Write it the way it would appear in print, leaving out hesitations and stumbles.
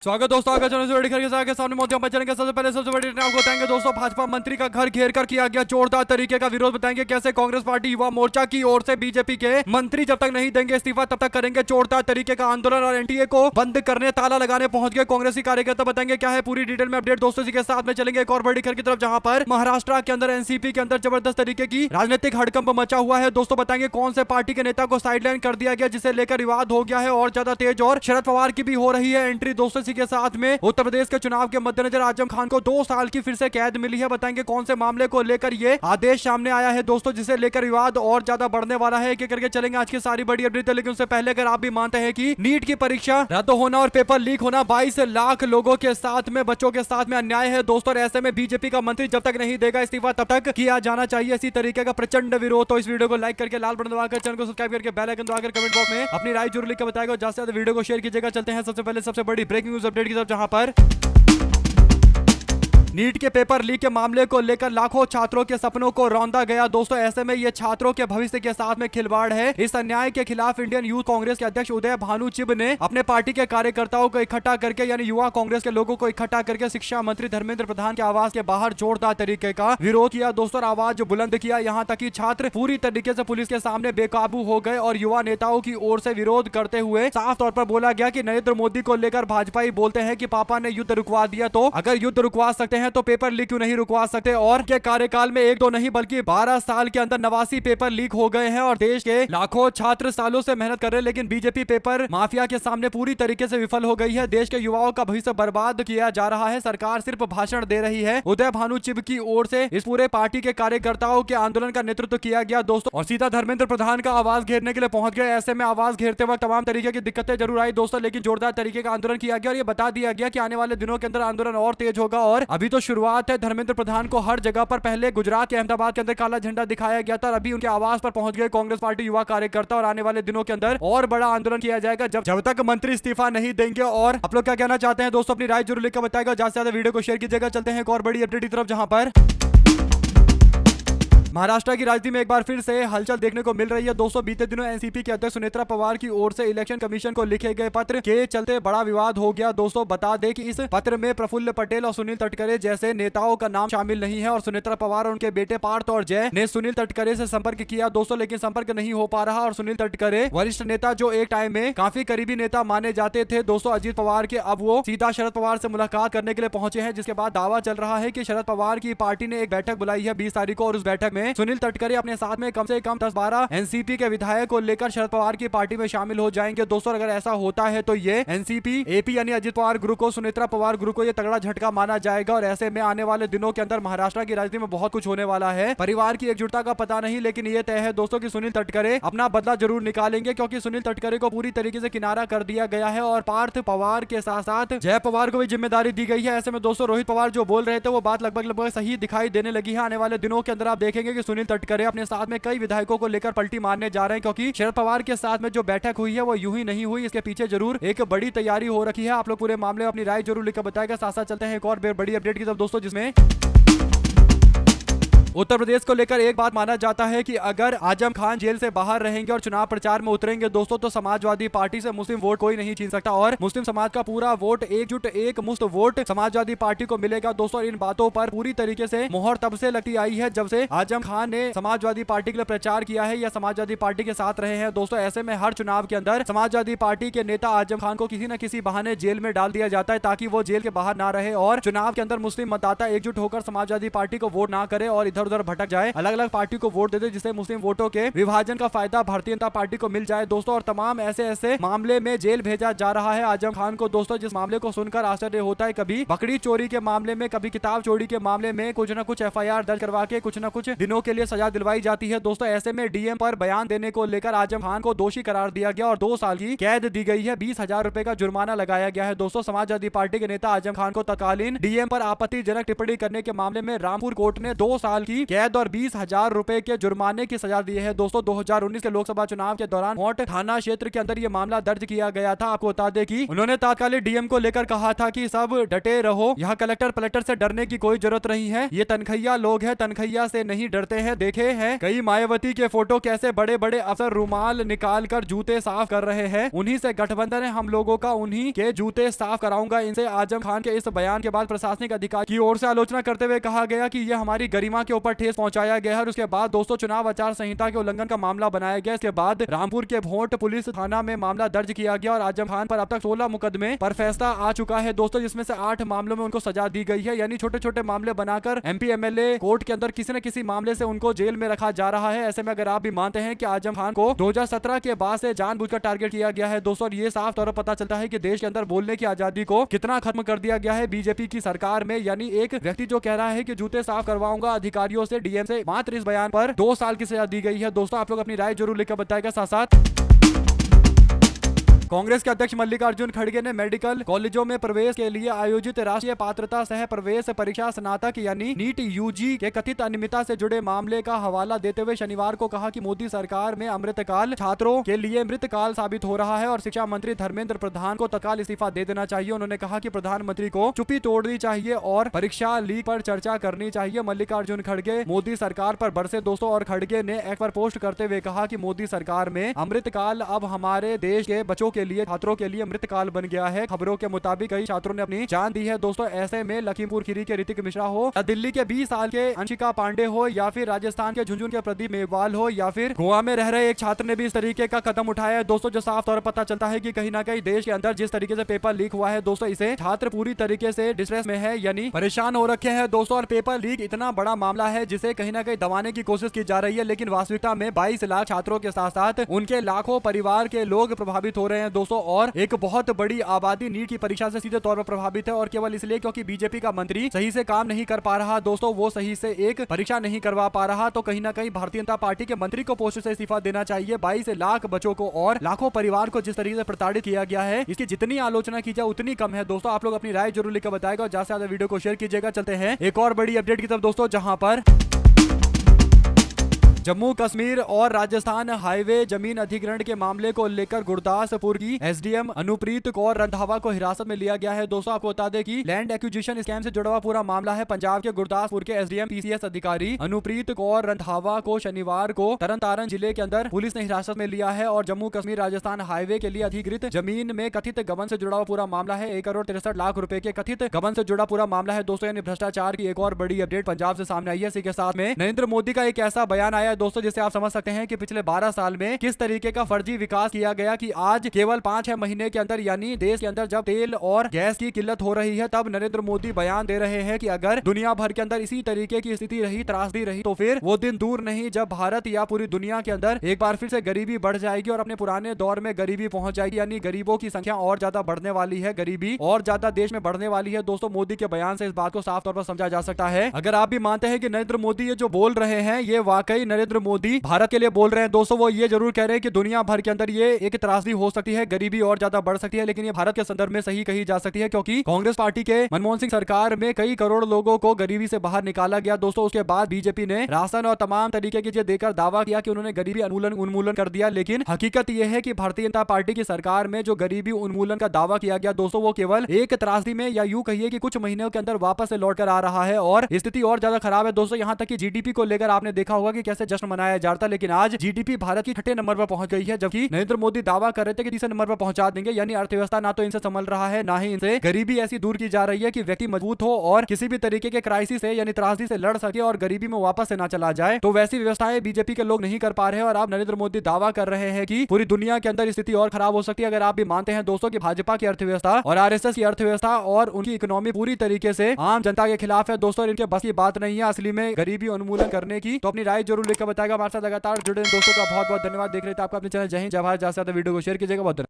स्वागत दोस्तों, आगे चलने से बड़ी खबर के सामने मोदी हम चलेंगे। सबसे पहले सबसे बड़ी आपको बताएंगे दोस्तों, भाजपा मंत्री का घर घेर कर किया गया जोरदार तरीके का विरोध। बताएंगे कैसे कांग्रेस पार्टी युवा मोर्चा की ओर से बीजेपी के मंत्री जब तक नहीं देंगे इस्तीफा तब तक करेंगे जोरदार तरीके का आंदोलन और एनटीए को बंद करने ताला लगाने पहुंच गए कांग्रेसी कार्यकर्ता। बताएंगे क्या है पूरी डिटेल में अपडेट दोस्तों, इसी के साथ में चलेंगे एक और बड़ी खबर की तरफ, जहां पर महाराष्ट्र के अंदर एनसीपी के अंदर जबरदस्त तरीके की राजनीतिक हड़कंप मचा हुआ है। दोस्तों बताएंगे कौन से पार्टी के नेता को साइडलाइन कर दिया गया, जिसे लेकर विवाद हो गया है और ज्यादा तेज, और शरद पवार की भी हो रही है एंट्री दोस्तों। इसी के साथ में उत्तर प्रदेश के चुनाव के मद्देनजर आजम खान को 2 साल की फिर से कैद मिली है। बताएंगे कौन से मामले को लेकर ये आदेश सामने आया है दोस्तों, जिसे लेकर विवाद और ज्यादा बढ़ने वाला है। एक करके चलेंगे आज की सारी बड़ी अपडेट। लेकिन उससे पहले अगर आप भी मानते हैं कि नीट की परीक्षा रद्द होना और पेपर लीक होना 22 लाख लोगों के साथ में, बच्चों के साथ में अन्याय है दोस्तों, और ऐसे में बीजेपी का मंत्री जब तक नहीं देगा इस्तीफा तब तक किया जाना चाहिए इसी तरीके का प्रचंड विरोध। तो इस वीडियो को लाइक करके लाल बटन दबाकर चैनल को सब्सक्राइब करके बेल आइकन दबाकर कमेंट बॉक्स में अपनी राय जरूर लिखकर बताएगा और ज्यादा से ज्यादा वीडियो को शेयर कीजिएगा। चलते हैं सबसे पहले सबसे बड़ी ब्रेकिंग न्यूज अपडेट की तरफ, जहां पर नीट के पेपर लीक के मामले को लेकर लाखों छात्रों के सपनों को रौंदा गया दोस्तों। ऐसे में ये छात्रों के भविष्य के साथ में खिलवाड़ है। इस अन्याय के खिलाफ इंडियन यूथ कांग्रेस के अध्यक्ष उदय भानु चिब ने अपने पार्टी के कार्यकर्ताओं को इकट्ठा करके, यानी युवा कांग्रेस के लोगों को इकट्ठा करके शिक्षा मंत्री धर्मेंद्र प्रधान के आवास के बाहर जोरदार तरीके का विरोध किया दोस्तों, आवाज बुलंद किया। यहाँ तक कि छात्र पूरी तरीके से पुलिस के सामने बेकाबू हो गए और युवा नेताओं की ओर से विरोध करते हुए साफ तौर पर बोला गया कि नरेंद्र मोदी को लेकर भाजपाई बोलते हैं कि पापा ने युद्ध रुकवा दिया, तो अगर युद्ध रुकवा सकते हैं तो पेपर लीक नहीं रुकवा सकते। और के कार्यकाल में 1-2 नहीं बल्कि 12 साल के अंदर 89 पेपर लीक हो गए हैं और देश के लाखों छात्र सालों से मेहनत कर रहे हैं, लेकिन बीजेपी पेपर माफिया के सामने पूरी तरीके से विफल हो गई है। देश के युवाओं का भविष्य बर्बाद किया जा रहा है, सरकार सिर्फ भाषण दे रही है। उदय भानु चिब की ओर से इस पूरे पार्टी के कार्यकर्ताओं के आंदोलन का नेतृत्व किया गया दोस्तों, और सीधा धर्मेंद्र प्रधान का आवाज घेरने के लिए पहुंच गए। ऐसे में आवाज घेरते वक्त तमाम तरीके की दिक्कतें जरूर आई दोस्तों, लेकिन जोरदार तरीके का आंदोलन किया गया और ये बता दिया गया कि आने वाले दिनों के अंदर आंदोलन और तेज होगा। और अभी तो शुरुआत है। धर्मेंद्र प्रधान को हर जगह पर पहले गुजरात के अहमदाबाद के अंदर काला झंडा दिखाया गया था और अभी उनके आवास पर पहुंच गए कांग्रेस पार्टी युवा कार्यकर्ता, और आने वाले दिनों के अंदर और बड़ा आंदोलन किया जाएगा जब तक मंत्री इस्तीफा नहीं देंगे। और आप लोग क्या कहना चाहते हैं दोस्तों, अपनी राय जरूर लिखकर बताएगा, ज्यादा से ज्यादा वीडियो को शेयर कीजिएगा। चलते हैं एक और बड़ी अपडेट की तरफ, जहां पर महाराष्ट्र की राजनीति में एक बार फिर से हलचल देखने को मिल रही है दोस्तों। बीते दिनों एनसीपी के अध्यक्ष सुनेत्रा पवार की ओर से इलेक्शन कमीशन को लिखे गए पत्र के चलते बड़ा विवाद हो गया दोस्तों। बता दें कि इस पत्र में प्रफुल्ल पटेल और सुनील तटकरे जैसे नेताओं का नाम शामिल नहीं है, और सुनेत्रा पवार और उनके बेटे पार्थ और जय ने सुनील तटकरे से संपर्क किया दोस्तों, लेकिन संपर्क नहीं हो पा रहा। और सुनील तटकरे वरिष्ठ नेता जो एक टाइम में काफी करीबी नेता माने जाते थे दोस्तों अजीत पवार के, अब वो सीधा शरद पवार से मुलाकात करने के लिए पहुंचे हैं, जिसके बाद दावा चल रहा है कि शरद पवार की पार्टी ने एक बैठक बुलाई है 20 तारीख को, और उस बैठक में सुनील तटकरे अपने साथ में कम से कम 10-12 एनसीपी के विधायक को लेकर शरद पवार की पार्टी में शामिल हो जाएंगे दोस्तों। अगर ऐसा होता है तो ये एनसीपी एपी यानी अजित पवार ग्रुप को, सुनेत्रा पवार ग्रुप को ये तगड़ा झटका माना जाएगा। और ऐसे में आने वाले दिनों के अंदर महाराष्ट्र की राजनीति में बहुत कुछ होने वाला है। परिवार की एकजुटता का पता नहीं, लेकिन ये तय है दोस्तों कि सुनील तटकरे अपना बदला जरूर निकालेंगे, क्योंकि सुनील तटकरे को पूरी तरीके से किनारा कर दिया गया है और पार्थ पवार के साथ साथ जय पवार को भी जिम्मेदारी दी गई है। ऐसे में दोस्तों रोहित पवार जो बोल रहे थे वो बात लगभग सही दिखाई देने लगी है। आने वाले दिनों के अंदर आप देखेंगे कि सुनील तटकरे अपने साथ में कई विधायकों को लेकर पलटी मारने जा रहे हैं, क्योंकि शरद पवार के साथ में जो बैठक हुई है वो यूं ही नहीं हुई, इसके पीछे जरूर एक बड़ी तैयारी हो रखी है। आप लोग पूरे मामले में अपनी राय जरूर लिखकर बताएगा। साथ साथ चलते हैं एक और बड़ी अपडेट की तरफ दोस्तों, जिसमें उत्तर प्रदेश को लेकर एक बात माना जाता है कि अगर आजम खान जेल से बाहर रहेंगे और चुनाव प्रचार में उतरेंगे दोस्तों, तो समाजवादी पार्टी से मुस्लिम वोट कोई नहीं छीन सकता और मुस्लिम समाज का पूरा वोट एकजुट एक मुश्त वोट समाजवादी पार्टी को मिलेगा दोस्तों। इन बातों पर पूरी तरीके से मोहर तब से लगती आई है जब से आजम खान ने समाजवादी पार्टी के लिए प्रचार किया है या समाजवादी पार्टी के साथ रहे हैं दोस्तों। ऐसे में हर चुनाव के अंदर समाजवादी पार्टी के नेता आजम खान को किसी न किसी बहाने जेल में डाल दिया जाता है, ताकि वो जेल के बाहर ना रहे और चुनाव के अंदर मुस्लिम मतदाता एकजुट होकर समाजवादी पार्टी को वोट ना करे और इधर उधर भटक जाए, अलग अलग पार्टी को वोट दे दे, जिससे मुस्लिम वोटों के विभाजन का फायदा भारतीय जनता पार्टी को मिल जाए दोस्तों। और तमाम ऐसे मामले में जेल भेजा जा रहा है आजम खान को दोस्तों, जिस मामले को सुनकर आश्चर्य होता है। कभी बकरी चोरी के मामले में, कभी किताब चोरी के मामले में कुछ न कुछ एफआईआर दर्ज करवा के कुछ न कुछ दिनों के लिए सजा दिलवाई जाती है दोस्तों। ऐसे में डीएम पर बयान देने को लेकर आजम खान को दोषी करार दिया गया और 2 साल की कैद दी गई है, 20,000 रुपए का जुर्माना लगाया गया है दोस्तों। समाजवादी पार्टी के नेता आजम खान को तत्कालीन डीएम पर आपत्तिजनक टिप्पणी करने के मामले में रामपुर कोर्ट ने 2 साल की कैद और 20,000 रुपए के जुर्माने की सजा दी है। दोस्तों 2019 के लोकसभा चुनाव के दौरान मोट थाना क्षेत्र के अंदर ये मामला दर्ज किया गया था। आपको बता दें कि उन्होंने तात्कालिक डीएम को लेकर कहा था कि सब डटे रहो, यहाँ कलेक्टर पलक्टर से डरने की कोई जरूरत नहीं है, ये तनखैया लोग हैं, तनखैया से नहीं डरते हैं। देखे हैं कई मायावती के फोटो कैसे बड़े बड़े अफसर रुमाल निकाल कर जूते साफ कर रहे हैं, उन्हीं से गठबंधन है हम लोगों का, उन्हीं के जूते साफ कराऊंगा इनसे। आजम खान के इस बयान के बाद प्रशासनिक अधिकारी की ओर से आलोचना करते हुए कहा गया कि यह हमारी गरिमा के ऊपर ठेस पहुंचाया गया है। और उसके बाद दोस्तों चुनाव आचार संहिता के उल्लंघन का मामला बनाया गया। इसके बाद रामपुर के भोट पुलिस थाना में मामला दर्ज किया गया और आजम खान पर अब तक 16 मुकदमे पर फैसला आ चुका है दोस्तों, जिसमें से 8 मामलों में उनको सजा दी गई है। यानी छोटे छोटे मामले बनाकर एमपी एमएलए कोर्ट के अंदर किसी न किसी मामले से उनको जेल में रखा जा रहा है। ऐसे में अगर आप भी मानते हैं कि आजम खान को 2017 के बाद से जानबूझकर टारगेट किया गया है दोस्तों, और ये साफ तौर पर पता चलता है कि देश के अंदर बोलने की आजादी को कितना खत्म कर दिया गया है बीजेपी की सरकार में। यानी एक व्यक्ति जो कह रहा है कि जूते साफ करवाऊंगा अधिकारियों से, डीएम से, मात्र इस बयान पर 2 साल की सजा दी गई है। दोस्तों आप लोग अपनी राय जरूर लिखकर बताएगा। साथ साथ कांग्रेस के अध्यक्ष मल्लिकार्जुन खड़गे ने मेडिकल कॉलेजों में प्रवेश के लिए आयोजित राष्ट्रीय पात्रता सह प्रवेश परीक्षा स्नातक यानी नीट यूजी के कथित अनियमितता से जुड़े मामले का हवाला देते हुए शनिवार को कहा कि मोदी सरकार में अमृतकाल छात्रों के लिए मृतकाल साबित हो रहा है और शिक्षा मंत्री धर्मेंद्र प्रधान को तत्काल इस्तीफा दे देना चाहिए। उन्होंने कहा कि प्रधानमंत्री को चुप्पी तोड़नी चाहिए और परीक्षा लीक पर चर्चा करनी चाहिए। मल्लिकार्जुन खड़गे मोदी सरकार पर बरसे दोस्तों, और खड़गे ने एक पर पोस्ट करते हुए कहा कि मोदी सरकार में अमृतकाल अब हमारे देश के बच्चों के लिए, छात्रों के लिए मृतकाल बन गया है। खबरों के मुताबिक कई छात्रों ने अपनी जान दी है दोस्तों। ऐसे में लखीमपुर खीरी के ऋतिक मिश्रा हो, या दिल्ली के 20 साल के अंशिका पांडे हो, या फिर राजस्थान के झुंझुनू के प्रदीप मेघवाल हो, या फिर गोवा में रह रहे एक छात्र ने भी इस तरीके का कदम उठाया है दोस्तों, जो साफ तौर पर पता चलता है कि कहीं ना कहीं देश के अंदर जिस तरीके से पेपर लीक हुआ है दोस्तों, इसे छात्र पूरी तरीके से डिस्ट्रेस में है, यानी परेशान हो रखे हैं दोस्तों। और पेपर लीक इतना बड़ा मामला है जिसे कहीं ना कहीं दबाने की कोशिश की जा रही है, लेकिन वास्तविकता में 22 लाख छात्रों के साथ साथ उनके लाखों परिवार के लोग प्रभावित हो रहे हैं दोस्तों। और एक बहुत बड़ी आबादी नीट की परीक्षा से सीधे तौर पर प्रभावित है, और केवल इसलिए क्योंकि बीजेपी का मंत्री सही से काम नहीं कर पा रहा दोस्तों, वो सही से एक परीक्षा नहीं करवा पा रहा। तो कहीं ना कहीं भारतीय जनता पार्टी के मंत्री को पोस्ट से इस्तीफा देना चाहिए। 22 लाख बच्चों को और लाखों परिवार को जिस तरीके से प्रताड़ित किया गया है, इसकी जितनी आलोचना की जाए उतनी कम है दोस्तों। आप लोग अपनी राय जरूर लिखकर बताएगा और ज्यादा से ज्यादा वीडियो को शेयर कीजिएगा। चलते हैं एक और बड़ी अपडेट की तरफ दोस्तों, जहां पर जम्मू कश्मीर और राजस्थान हाईवे जमीन अधिग्रहण के मामले को लेकर गुरदासपुर की एसडीएम अनुप्रीत कौर रंधावा को हिरासत में लिया गया है दोस्तों। आपको बता दें कि लैंड एक्विजिशन स्कैम से जुड़ा हुआ पूरा मामला है। पंजाब के गुरदासपुर के एसडीएम पीसीएस अधिकारी अनुप्रीत कौर रंधावा को शनिवार को तरनतारन जिले के अंदर पुलिस ने हिरासत में लिया है और जम्मू कश्मीर राजस्थान हाईवे के लिए अधिकृत जमीन में कथित गबन से जुड़ा हुआ पूरा मामला है। 1 करोड़ 63 लाख रुपए के कथित गबन से जुड़ा पूरा मामला है दोस्तों, यानी भ्रष्टाचार की एक और बड़ी अपडेट पंजाब से सामने आई है। इसी के साथ में नरेंद्र मोदी का एक ऐसा बयान आया दोस्तों, जिसे आप समझ सकते हैं कि पिछले 12 साल में किस तरीके का फर्जी विकास किया गया कि आज केवल 5-6 महीने के अंदर, यानी देश के अंदर जब तेल और गैस की किल्लत हो रही है, तब नरेंद्र मोदी बयान दे रहे हैं कि अगर दुनिया भर के अंदर इसी तरीके की स्थिति रही, त्रासदी रही, तो फिर वो दिन दूर नहीं जब भारत या पूरी दुनिया के अंदर एक बार फिर से गरीबी बढ़ जाएगी और अपने पुराने दौर में गरीबी पहुंच जाएगी, यानी गरीबों की संख्या और ज्यादा बढ़ने वाली है, गरीबी और ज्यादा देश में बढ़ने वाली है दोस्तों। मोदी के बयान से इस बात को साफ तौर पर समझा जा सकता है। अगर आप भी मानते हैं कि नरेंद्र मोदी ये जो बोल रहे हैं ये वाकई नरेंद्र मोदी भारत के लिए बोल रहे हैं दोस्तों, वो ये जरूर कह रहे हैं कि दुनिया भर के अंदर ये एक त्रासदी हो सकती है, गरीबी और ज्यादा बढ़ सकती है, लेकिन ये भारत के संदर्भ में सही कही जा सकती है, क्योंकि कांग्रेस पार्टी के मनमोहन सिंह सरकार में कई करोड़ लोगों को गरीबी से बाहर निकाला गया दोस्तों। उसके बाद बीजेपी ने राशन और तमाम तरीके की चीजें देकर दावा किया कि उन्होंने गरीबी उन्मूलन कर दिया, लेकिन हकीकत यह है कि भारतीय जनता पार्टी की सरकार में जो गरीबी उन्मूलन का दावा किया गया दोस्तों, वो केवल एक त्रासदी में या यूं कहिए कि कुछ महीनों के अंदर वापस से लौट कर आ रहा है और स्थिति और ज्यादा खराब है दोस्तों। यहां तक कि जीडीपी को लेकर आपने देखा होगा कि कैसे जश्न मनाया जाता, लेकिन आज जीडीपी भारत की 6ठे नंबर पर पहुंच गई है, जबकि नरेंद्र मोदी दावा कर रहे थे कि 30 नंबर पर पहुंचा देंगे, यानी अर्थव्यवस्था ना तो इनसे संभल रहा है, ना ही इनसे गरीबी ऐसी दूर की जा रही है कि व्यक्ति मजबूत हो और किसी भी तरीके के क्राइसिस से यानी त्रासदी से लड़ सके और गरीबी में वापस से ना चला जाए। तो वैसी व्यवस्थाएं बीजेपी के लोग नहीं कर पा रहे हैं और अब नरेंद्र मोदी दावा कर रहे हैं कि पूरी दुनिया के अंदर स्थिति और खराब हो सकती है। अगर आप भी मानते हैं दोस्तों कि भाजपा की अर्थव्यवस्था और आरएसएस की अर्थव्यवस्था और उनकी इकोनॉमी पूरी तरीके से आम जनता के खिलाफ है दोस्तों, इनके बस की बात नहीं है असली में गरीबी उन्मूलन करने की, तो अपनी राय जरूर लिखकर बताएगा। हमारे साथ लगातार जुड़े दोस्तों का बहुत बहुत धन्यवाद। देख रहे थे आपका अपने चैनल जय हिंद जय भारत। ज्यादा से ज्यादा वीडियो को शेयर कीजिएगा। बहुत